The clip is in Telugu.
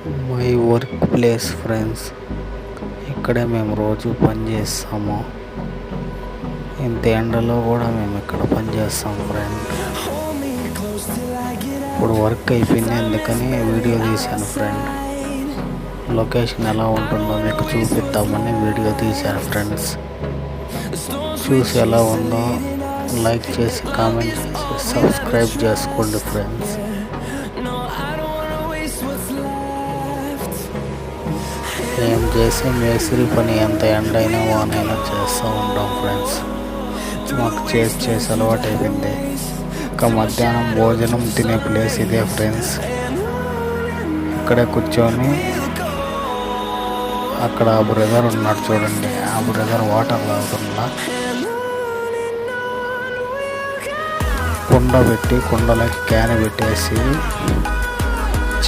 My work place friends. ఇక్కడే మేము రోజు పని చేస్తాము. ఇంత ఎండలో కూడా మేము ఇక్కడ పని చేస్తాం ఫ్రెండ్. ఇప్పుడు వర్క్ అయిపోయింది, అందుకని వీడియో తీశాను ఫ్రెండ్. లొకేషన్ ఎలా ఉంటుందో మీకు చూపిద్దామని వీడియో తీశాను ఫ్రెండ్స్. చూసి ఎలా ఉందో లైక్ చేసి కామెంట్ చేసి సబ్స్క్రైబ్ చేసుకోండి ఫ్రెండ్స్. మేము చేసే మేస్త్రి పని ఎంత ఎండైనా వానైనా చేస్తూ ఉంటాం ఫ్రెండ్స్. మాకు చేసి అలవాటు అయిపోయింది. ఇంకా మధ్యాహ్నం భోజనం తినే ప్లేస్ ఇదే ఫ్రెండ్స్. ఇక్కడే కూర్చొని అక్కడ ఆ బ్రదర్ ఉన్నాడు చూడండి, ఆ బ్రదర్ వాటర్ తాగుతున్నా. కుండ పెట్టి కుండలోకి క్యాన్ పెట్టేసి